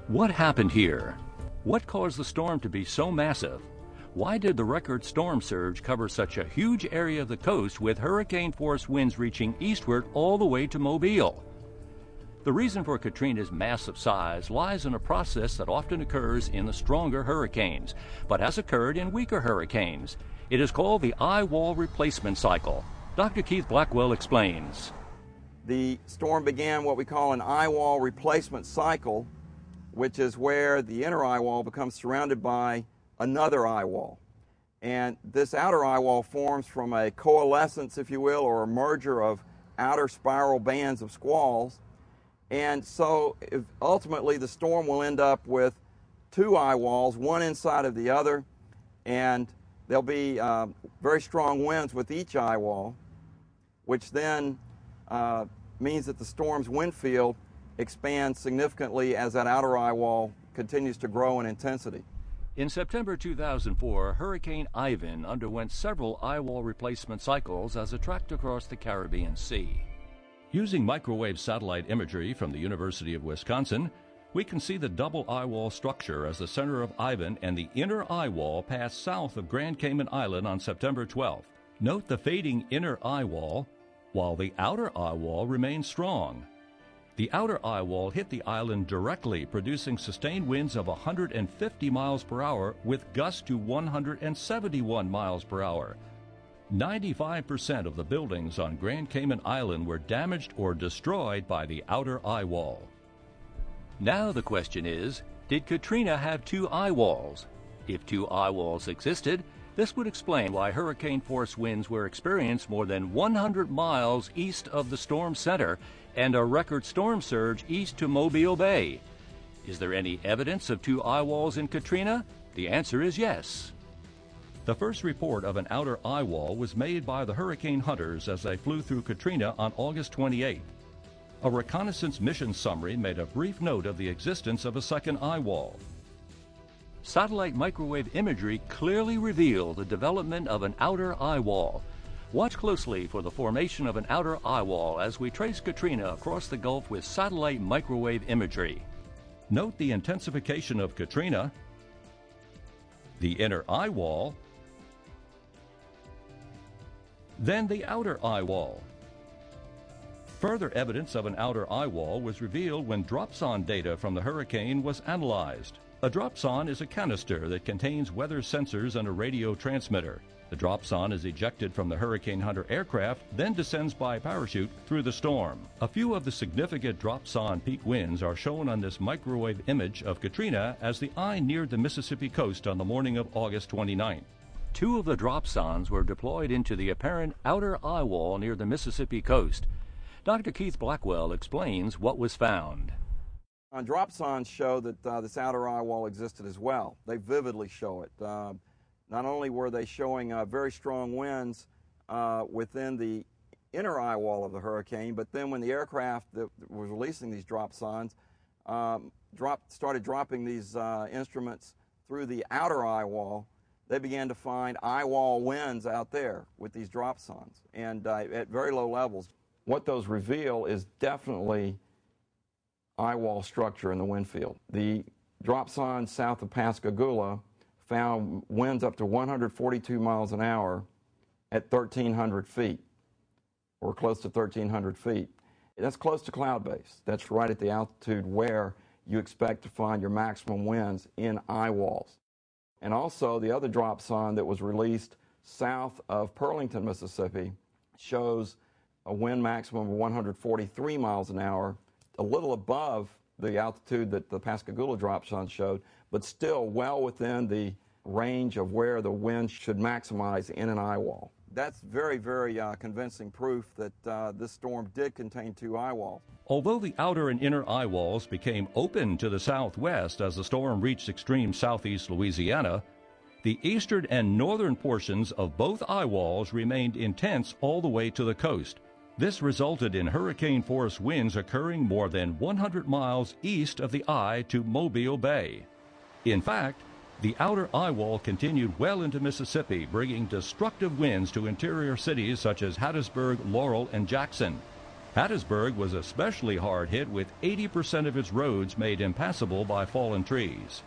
What happened here? What caused the storm to be so massive? Why did the record storm surge cover such a huge area of the coast with hurricane-force winds reaching eastward all the way to Mobile? The reason for Katrina's massive size lies in a process that often occurs in the stronger hurricanes, but has occurred in weaker hurricanes. It is called the eye wall replacement cycle. Dr. Keith Blackwell explains. The storm began what we call an eye wall replacement cycle, which is where the inner eye wall becomes surrounded by another eye wall. And this outer eye wall forms from a coalescence, if you will, or a merger of outer spiral bands of squalls. And so ultimately the storm will end up with two eye walls, one inside of the other, and there'll be very strong winds with each eye wall, which then means that the storm's wind field expands significantly as that outer eye wall continues to grow in intensity. In September 2004, Hurricane Ivan underwent several eye wall replacement cycles as it tracked across the Caribbean Sea. Using microwave satellite imagery from the University of Wisconsin, we can see the double eye wall structure as the center of Ivan and the inner eye wall passed south of Grand Cayman Island on September 12th. Note the fading inner eye wall, while the outer eye wall remains strong. The outer eye wall hit the island directly, producing sustained winds of 150 miles per hour with gusts to 171 miles per hour. 95% of the buildings on Grand Cayman Island were damaged or destroyed by the outer eye wall. Now the question is, did Katrina have two eye walls? If two eye walls existed, this would explain why hurricane-force winds were experienced more than 100 miles east of the storm center and a record storm surge east to Mobile Bay. Is there any evidence of two eye walls in Katrina? The answer is yes. The first report of an outer eye wall was made by the hurricane hunters as they flew through Katrina on August 28th. A reconnaissance mission summary made a brief note of the existence of a second eye wall. Satellite microwave imagery clearly revealed the development of an outer eye wall. Watch closely for the formation of an outer eye wall as we trace Katrina across the Gulf with satellite microwave imagery. Note the intensification of Katrina, the inner eye wall, then the outer eye wall. Further evidence of an outer eye wall was revealed when dropson data from the hurricane was analyzed. A dropson is a canister that contains weather sensors and a radio transmitter. The dropson is ejected from the Hurricane Hunter aircraft, then descends by parachute through the storm. A few of the significant dropson peak winds are shown on this microwave image of Katrina as the eye neared the Mississippi coast on the morning of August 29th. Two of the dropsons were deployed into the apparent outer eye wall near the Mississippi coast. Dr. Keith Blackwell explains what was found. Dropsons show that this outer eye wall existed as well. They vividly show it. Not only were they showing very strong winds within the inner eye wall of the hurricane, but then when the aircraft that was releasing these dropsons started dropping these instruments through the outer eye wall, they began to find eye wall winds out there with these dropsons, and at very low levels. What those reveal is definitely eye wall structure in the wind field. The dropsons south of Pascagoula found winds up to 142 miles an hour at 1,300 feet, or close to 1,300 feet. That's close to cloud base. That's right at the altitude where you expect to find your maximum winds in eye walls. And also the other dropson that was released south of Pearlington, Mississippi, shows a wind maximum of 143 miles an hour, a little above the altitude that the Pascagoula dropson showed, but still well within the range of where the wind should maximize in an eye wall. That's very, very convincing proof that this storm did contain two eye walls. Although the outer and inner eye walls became open to the southwest as the storm reached extreme southeast Louisiana, the eastern and northern portions of both eye walls remained intense all the way to the coast. This resulted in hurricane-force winds occurring more than 100 miles east of the eye to Mobile Bay. In fact, the outer eye wall continued well into Mississippi, bringing destructive winds to interior cities such as Hattiesburg, Laurel, and Jackson. Hattiesburg was especially hard hit, with 80% of its roads made impassable by fallen trees.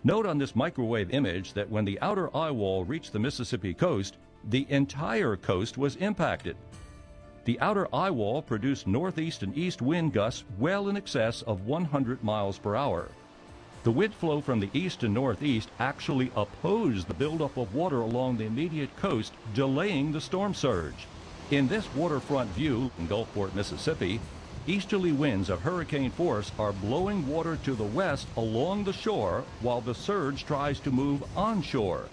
Note on this microwave image that when the outer eye wall reached the Mississippi coast, the entire coast was impacted. The outer eye wall produced northeast and east wind gusts well in excess of 100 miles per hour. The wind flow from the east and northeast actually opposed the buildup of water along the immediate coast, delaying the storm surge. In this waterfront view in Gulfport, Mississippi, easterly winds of hurricane force are blowing water to the west along the shore while the surge tries to move onshore.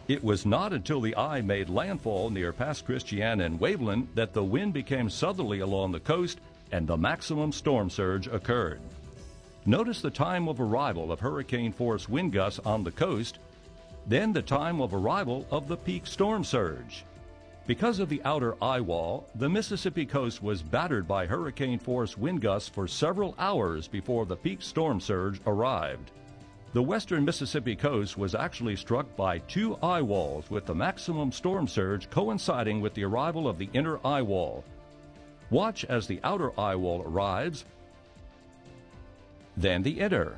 It was not until the eye made landfall near Pass Christian and Waveland that the wind became southerly along the coast and the maximum storm surge occurred. Notice the time of arrival of hurricane force wind gusts on the coast, then the time of arrival of the peak storm surge. Because of the outer eye wall, the Mississippi coast was battered by hurricane force wind gusts for several hours before the peak storm surge arrived. The western Mississippi coast was actually struck by two eye walls, with the maximum storm surge coinciding with the arrival of the inner eye wall. Watch as the outer eye wall arrives, then the inner.